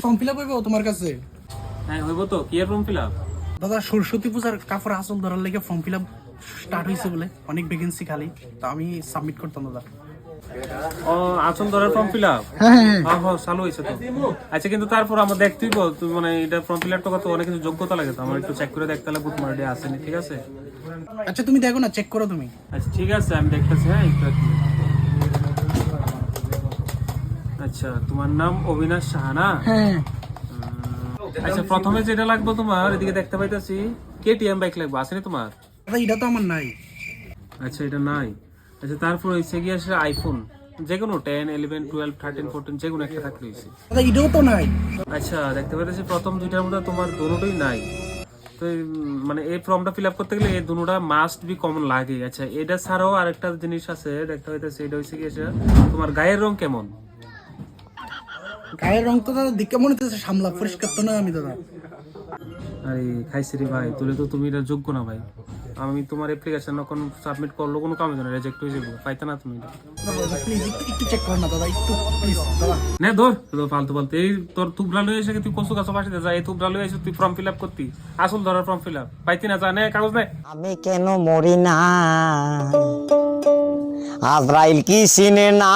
Form fill up হইব তোমার কাছে? হ্যাঁ হইব তো। কি এর ফর্ম ফিল আপ? দাদা সরস্বতী পূজার কাপড় আসল ধরার লেগে ফর্ম ফিল আপ স্টার্ট হয়েছে বলে, অনেক ভ্যাকেন্সি খালি, তো আমি সাবমিট করতাম দাদা। ও আচল ধরার ফর্ম ফিল আপ? হ্যাঁ হ্যাঁ চালু হয়েছে তো। আচ্ছা কিন্তু তারপর আমার দেখতেই বল তুই, মানে এটা ফর্ম ফিল আপটা কত অনেক কিছু যোগ্যতা লাগে তো, আমার একটু চেক করে দেখতে লাগবে তোমার এটা আসেনি, ঠিক আছে? আচ্ছা তুমি দেখো না, চেক করো তুমি। আচ্ছা ঠিক আছে আমি দেখতেছি। হ্যাঁ একটু একটু। আচ্ছা তোমার নাম অবিনাশ সাহা না? হ্যাঁ আচ্ছা প্রথমে যেটা লাগবে তোমার, এদিকে দেখতে পাইতাছি কেটিএম বাইক লাগবে, আসেনি তোমার? দাদা এটা তো আমার নাই। আচ্ছা এটা নাই। আচ্ছা তারপর হচ্ছে গিয়ে আসলে আইফোন, যে কোনো 10, 11, 12, 13, 14 যে কোনো একটা থাকলে হয়েছে। দাদা এটাও তো নাই। আচ্ছা দেখতে পাইতেছি প্রথম দুইটার মধ্যে তোমার দুটোই নাই। তো মানে এই ফর্মটা ফিল আপ করতে গেলে এই দুটোটা মাস্ট বি কমন লাগে। আচ্ছা এটা ছাড়াও আরেকটা জিনিস আছে দেখতে পাইতেছি, এটা হচ্ছে গিয়ে তোমার গায়ের রং কেমন? গায়ের রং তো দাদা দেখে মনে হচ্ছে সামলা, পরিষ্কার তো না আমি দাদা। আরে খাইছি রে ভাই, তুলে তো তুমি এটা যোগ্য না ভাই। আমি তোমার অ্যাপ্লিকেশন এখন সাবমিট করলো কোনো কামে জানা, রিজেক্ট হয়ে যাবে, পাইতে না তুমি এটা। প্লিজ একটু চেক করো না দাদা, একটু প্লিজ দাদা। না ধর ফালতু ফালতু এই তোর তুবরা লয়ে এসে তুই কসু কাছে পাঠিয়ে যা, এই তুবরা লয়ে এসে তুই ফর্ম ফিল আপ করতি, আসল ধরার ফর্ম ফিল আপ পাইতি না, জানে কাগজ নেই। আমি কেন মরি না, আজরাইল কি চিনে না।